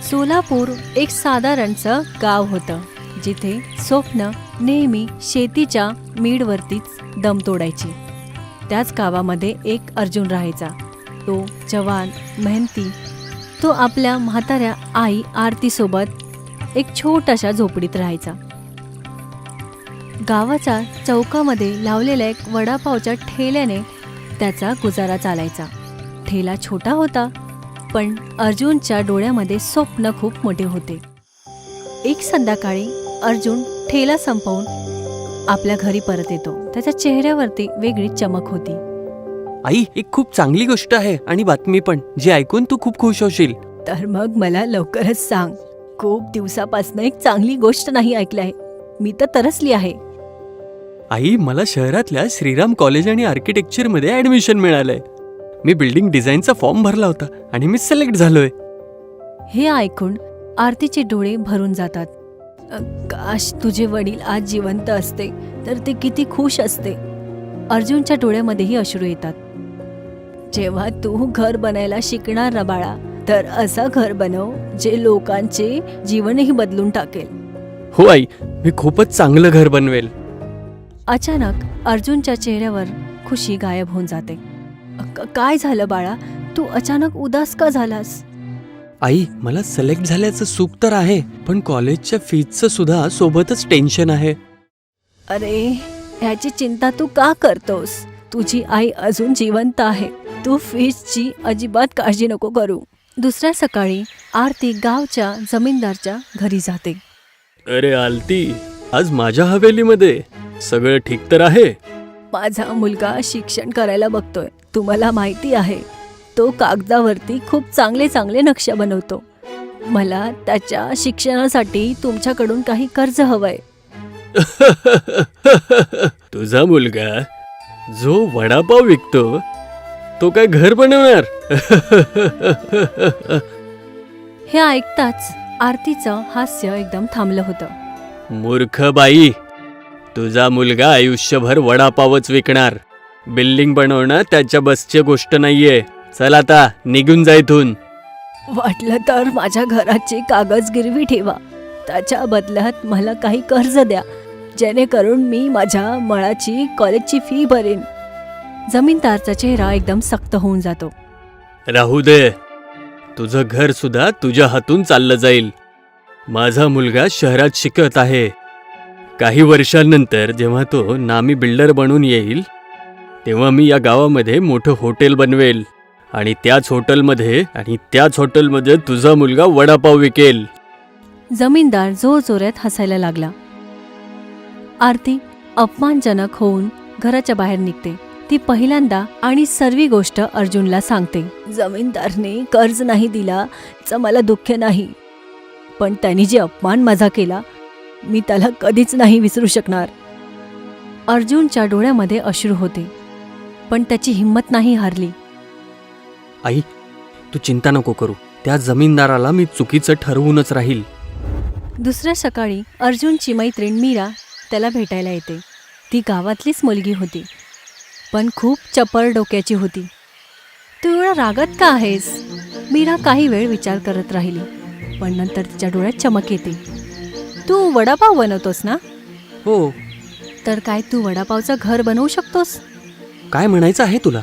सोलापूर एक साधारणचं गाव होतं, जिथे स्वप्न नेहमी शेतीच्या मीडवरतीच दम तोडायची. त्याच गावामध्ये एक अर्जुन राहायचा. तो जवान, मेहनती. तो आपल्या म्हाताऱ्या आई आरतीसोबत एक छोट्याशा झोपडीत राहायचा. गावाच्या चौकामध्ये लावलेल्या एक वडापावच्या ठेल्याने त्याचा गुजारा चालायचा. ठेला छोटा होता, पण अर्जुनच्या डोळ्यामध्ये स्वप्न खूप मोठे होते. एक संध्याकाळी अर्जुन ठेला संपवून आपल्या घरी परत येतो. त्याच्या चेहऱ्यावरती वेगळी चमक होती. आई, एक खूप चांगली गोष्ट आहे आणि बातमी पण, जी ऐकून तू खूप खुश होशील. तर मग मला लवकरच सांग. खूप दिवसापासून एक चांगली गोष्ट नाही ऐकली आहे. मी तर तरसली आहे. आई, मला शहरातल्या श्रीराम कॉलेज आणि आर्किटेक्चरमध्ये ॲडमिशन मिळालंय. मी बिल्डिंग डिझाईनचा फॉर्म भरला होता आणि मी सिलेक्ट झालोय. हे ऐकून आरतीचे डोळे भरून जातात. काश तुझे वडील आज जिवंत असते तर ते किती खुश असते. अर्जुनच्या डोळ्यामध्येही अश्रू येतात. जेव्हा तू घर बनायला शिकणार ना बाळा, तर असं घर बनव जे लोकांचे जीवनही बदलून टाकेल. हो आई, मी खूपच चांगलं घर बनवेल. अचानक अर्जुनच्या चेहऱ्यावर खुशी गायब होऊन जाते. काय झालं बाळा? तू अचानक उदास का झालास? आई, मला सिलेक्ट झाल्याचं सुख तर आहे, पण कॉलेजच्या फीजचं सुद्धा सोबतच टेन्शन आहे. अरे, ह्याची चिंता तू का करतोस? तुझी आई अजून जिवंत आहे. तू फीजची अजिबात काळजी नको करू. दुसऱ्या सकाळी आरती गावच्या जमीनदारच्या घरी जाते. अरे आलती, आज माझ्या हवेलीमध्ये सगळं ठीक तर आहे? माझा मुलगा शिक्षण करायला बघतोय. तुम्हाला माहिती आहे, तो कागदावरती खूप चांगले चांगले नक्षे बनवतो. मला त्याच्या शिक्षणासाठी तुमच्याकडून काही कर्ज हवंय. तुझा मुलगा जो वडापाव विकतो तो काय घर बनवणार? हे ऐकताच आरतीचं हास्य एकदम थांबलं होतं. मूर्ख बाई, तुझा मुलगा आयुष्यभर वडापावच विकणार. बिल्डिंग बनवणं त्याच्या बसची गोष्ट नाहीये. चल आता निघून जा इथून. वाटलं तर माझ्या घराची कागद गिरवी ठेवा. त्याच्या बदल्यात मला काही कर्ज द्या, जेणेकरून मी माझ्या मुलाची कॉलेजची फी भरेन. जमीनदारचा चेहरा एकदम सक्त होऊन जातो. राहू दे, तुझं घर सुद्धा तुझ्या हातून चाललं जाईल. माझा मुलगा शहरात शिकत आहे. काही वर्षांनंतर जेव्हा तो नामी बिल्डर बनून येईल, तेव्हा मी या गावामध्ये मोठं हॉटेल बनवेल आणि त्याच हॉटेलमध्ये तुझा मुलगा वडापाव विकेल. जमीनदार जोरजोरात हसायला लागला. आरती अपमानजनक होऊन घराच्या बाहेर निघते. ती पहिल्यांदा आणि सर्व गोष्ट अर्जुनला सांगते. जमीनदारने कर्ज नाही दिला तर मला दुःख नाही, पण त्यांनी जे अपमान माझा केला, मी त्याला कधीच नाही विसरू शकणार. अर्जुनच्या डोळ्यामध्ये अश्रू होते, पण त्याची हिंमत नाही हारली. आई, तू चिंता नको करू. त्या जमीनदाराला मी चुकीचं ठरवूनच राहील. दुसऱ्या सकाळी अर्जुनची मैत्रीण मीरा त्याला भेटायला येते. ती गावातलीच मुलगी होती, पण खूप चपळ डोक्याची होती. तू एवढा रागात का आहेस? मीरा काही वेळ विचार करत राहिली, पण नंतर तिच्या डोळ्यात चमक येते. तू वडापाव बनवतोस ना? हो. तर काय तू वडापावचं घर बनवू शकतोस? काय म्हणायचं आहे तुला?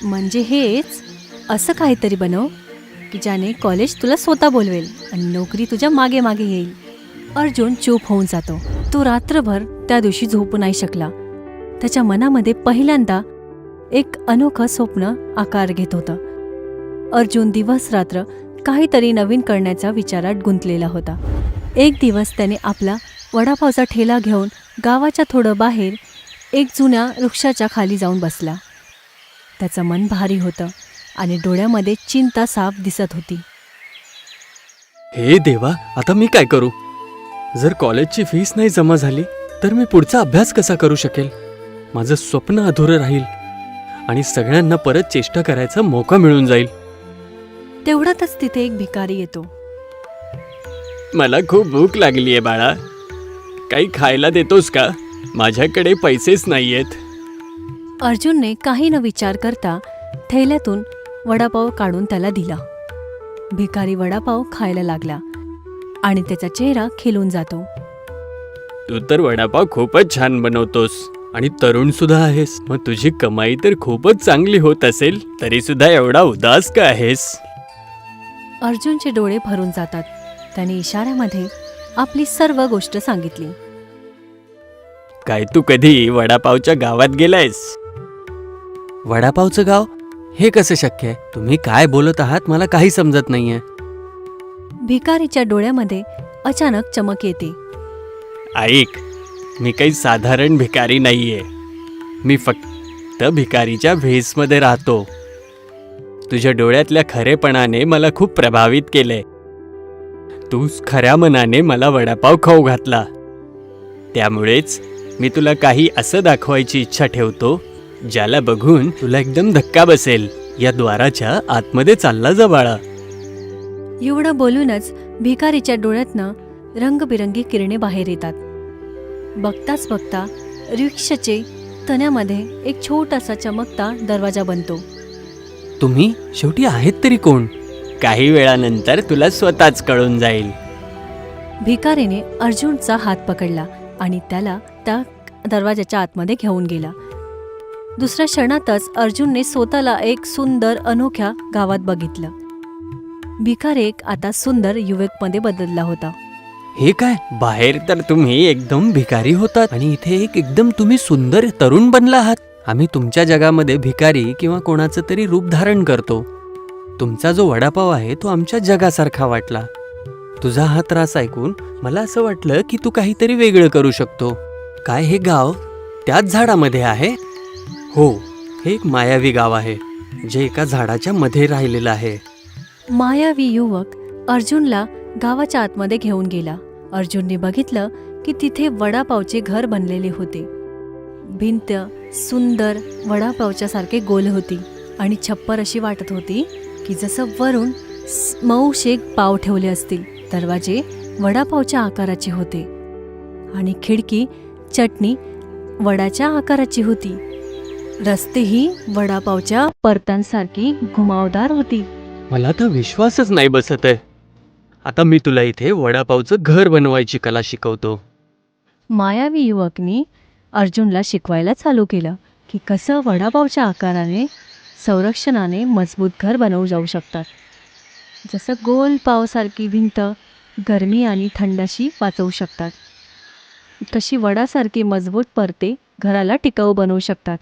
म्हणजे हेच, असं काहीतरी बनव की ज्याने कॉलेज तुला स्वतः बोलवेल आणि नोकरी तुझ्या मागे मागे येईल. अर्जुन चूप होऊन जातो. तो रात्रभर त्या दिवशी झोपू नाही शकला. त्याच्या मनामध्ये पहिल्यांदा एक अनोखं स्वप्न आकार घेत होतं. अर्जुन दिवस रात्र काहीतरी नवीन करण्याच्या विचारात गुंतलेला होता. एक दिवस त्याने आपला वडापावचा ठेला घेऊन गावाच्या थोडं बाहेर एक जुन्या वृक्षाच्या खाली जाऊन बसला. त्याचं मन भारी होतं आणि डोळ्यामध्ये चिंता साफ दिसत होती. हे देवा, आता मी काय करू? जर कॉलेजची फीस नाही जमा झाली तर मी पुढचा अभ्यास कसा करू शकेल? माझं स्वप्न अधुरं राहील आणि सगळ्यांना परत चेष्टा करायचा मौका मिळून जाईल. तेवढ्यातच तिथे एक भिकारी येतो. मला खूप भूक लागलीये बाळा, काही खायला देतोस का? माझ्याकडे पैसेच नाहीयेत. अर्जुनने काही न विचार करता थैल्यातून वडापाव काढून त्याला दिला. भिकारी वडापाव खायला लागला आणि त्याचा चेहरा खिलून जातो. तू तर वडापाव खूपच छान बनवतोस आणि तरुण सुद्धा आहेस. मग तुझी कमाई तर खूपच चांगली होत असेल, तरी सुद्धा एवढा उदास का आहेस? अर्जुनचे डोळे भरून जातात. त्याने इशाऱ्यामध्ये आपली सर्व गोष्ट सांगितली. काय तू कधी वडापावच्या गावात गेलायस? वडापावचं गाव? हे कसं शक्य आहे? तुम्ही काय बोलत आहात मला काही समजत नाहीये. भिकारीच्या डोळ्यामध्ये अचानक चमक येते. ऐक, मी काही साधारण भिकारी नाहीये. मी फक्त भिकारीच्या भेसमध्ये राहतो. तुझ्या डोळ्यातल्या खरेपणाने मला खूप प्रभावित केलंय. तू खऱ्या मनाने मला वडापाव खाऊ घातला. त्यामुळेच मी तुला काही असं दाखवायची इच्छा ठेवतो ज्याला बघून तुला एकदम धक्का बसेल. या द्वाराच्या आतमध्ये चालला जा बाळा. एवढं बोलूनच भिकारीच्या डोळ्यातनं रंगबिरंगी किरणे बाहेर येतात. बघताच बघता रिक्षाचे तण्यामध्ये एक छोटासा चमकता दरवाजा बनतो. तुम्ही शेवटी आहेत तरी कोण? काही वेळानंतर तुला स्वतःच कळून जाईल. भिकारीने अर्जुनचा हात पकडला आणि त्याला त्या दरवाजाच्या आतमध्ये घेऊन गेला. दुसऱ्या क्षणातच अर्जुनने स्वतःला एक सुंदर अनोख्या गावात बघितलं. भिकारी एक आता सुंदर युवकमध्ये बदलला होता. हे काय, बाहेर तर तुम्ही एकदम भिकारी होतात आणि इथे एकदम तुम्ही सुंदर तरुण बनला आहात. आम्ही तुमच्या जगामध्ये भिकारी किंवा कोणाचं तरी रूप धारण करतो. तुमचा जो वडापाव आहे तो आमच्या जगासारखा वाटला. तुझा हा त्रास ऐकून मला असं वाटलं की तू काहीतरी वेगळं करू शकतो. काय हे गाव त्याच झाडामध्ये आहे? हो, हे एक मायावी गाव आहे जे एका झाडाच्या मध्ये राहिलेलं आहे. मायावी युवक अर्जुनला गावाच्या आतमध्ये घेऊन गेला. अर्जुनने बघितलं की तिथे वडापावचे घर बनलेले होते. भिंत सुंदर वडापावच्या सारखे गोल होती आणि छप्पर अशी वाटत होती की जसं वरून मऊ शेक पाव ठेवले असतील. दरवाजे वडापावच्या आकाराचे होते आणि खिडकी चटणी वडाच्या आकाराची होती. रस्तेही वडापावच्या परतांसारखी घुमावदार होती. मला तर विश्वासच नाही बसत आहे. आता मी तुला इथे वडापावचं घर बनवायची कला शिकवतो. मायावी युवकनी अर्जुनला शिकवायला चालू केलं की कसं वडापावच्या आकाराने संरक्षणाने मजबूत घर बनवू जाऊ शकतात. जसं गोल पावसारखी भिंत गरमी आणि थंडाशी वाचवू शकतात, तशी वडासारखी मजबूत परते घराला टिकाऊ बनवू शकतात.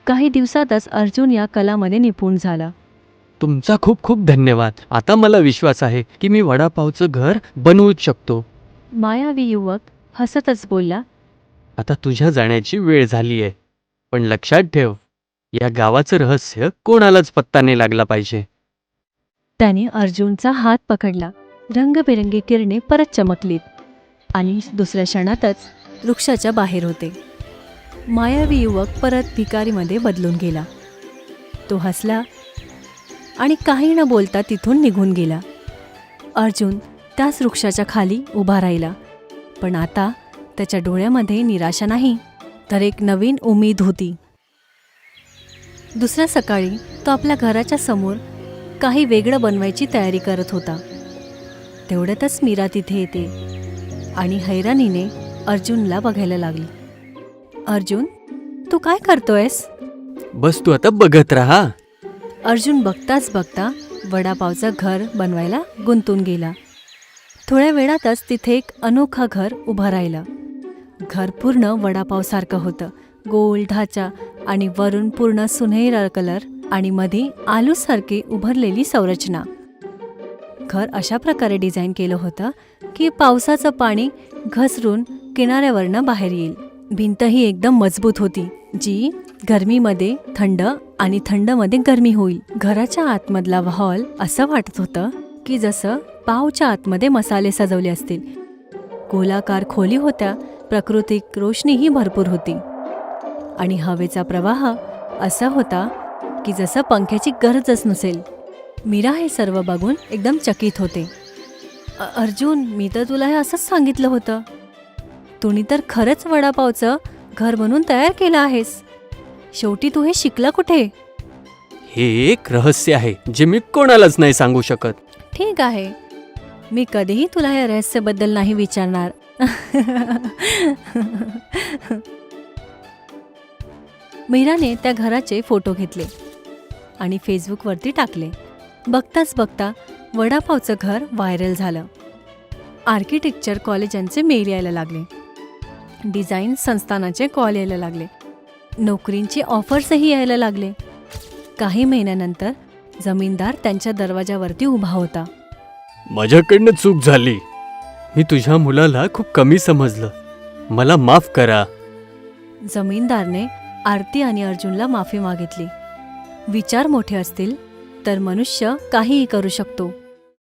काही दिवसातच अर्जुन या कलामध्ये निपुण झाला. तुमचा खूप खूप धन्यवाद. आता मला विश्वास आहे की मी वडापावचं घर बनवूच शकतो. मायावी युवक हसतच बोलला. आता तुझ्या जाण्याची वेळ झाली आहे, पण लक्षात ठेव, या गावाचं रहस्य कोणालाच पत्ता नाही लागला पाहिजे. त्याने अर्जुनचा हात पकडला. रंगबिरंगी किरणे परत चमकलीत आणि दुसऱ्या क्षणातच वृक्षाच्या बाहेर होते. मायावी युवक परत भिकारीमध्ये बदलून गेला. तो हसला आणि काही न बोलता तिथून निघून गेला. अर्जुन त्याच वृक्षाच्या खाली उभा राहिला, पण आता त्याच्या डोळ्यामध्ये निराशा नाही तर एक नवीन उमेद होती. दुसऱ्या सकाळी तो आपल्या घराच्या समोर काही वेगळं बनवायची तयारी करत होता. तेवढ्यातच मीरा तिथे येते आणि हैराणीने अर्जुनला बघायला लागली. अर्जुन, तू काय करतोयस? बस तू आता बघत राहा. अर्जुन बघताच बघता वडापावचं घर बनवायला गुंतून गेला. थोड्या वेळातच तिथे एक अनोखा घर उभं राहिलं. घर पूर्ण वडापावसारखं होतं. गोल ढाचा आणि वरून पूर्ण सुनहरा कलर आणि मध्ये आलूसारखी उभरलेली संरचना. घर अशा प्रकारे डिझाईन केलं होतं की पावसाचं पाणी घसरून किनाऱ्यावरनं बाहेर येईल. भिंतही एकदम मजबूत होती, जी गरमीमध्ये थंड आणि थंडमध्ये गरमी होईल. घराच्या आतमधला हॉल असं वाटत होतं की जसं पावच्या आतमध्ये मसाले सजवले असतील. गोलाकार खोली होत्या. प्राकृतिक रोशनीही भरपूर होती आणि हवेचा प्रवाह असा होता की जसं पंख्याची गरजच नसेल. मीरा हे सर्व बघून एकदम चकित होते. अर्जुन, मी तर तुला हे असंच सांगितलं होतं. तुम्ही तर खरंच वडापावचं घर बनवून तयार केलं आहेस. शेवटी तू हे शिकला कुठे? हे एक रहस्य आहे जे मी कोणालाच नाही सांगू शकत. ठीक आहे, मी कधीही तुला या रहस्याबद्दल नाही विचारणार. मीराने त्या घराचे फोटो घेतले आणि फेसबुकवरती टाकले. बघताच बघता वडापावचं घर व्हायरल झालं. आर्किटेक्चर कॉलेजांचे मेल यायला लागले, डिझाईन संस्थानाचे कॉल यायला लागले, नोकरींची ऑफर्सही यायला लागले. काही महिन्यानंतर जमीनदार त्यांच्या दरवाजावरती उभा होता. माझ्याकडनं चूक झाली. मी तुझ्या मुलाला खूप कमी समजलं. मला माफ करा. जमीनदारने आरती आणि अर्जुनला माफी मागितली. विचार मोठे असतील तर मनुष्य काहीही करू शकतो.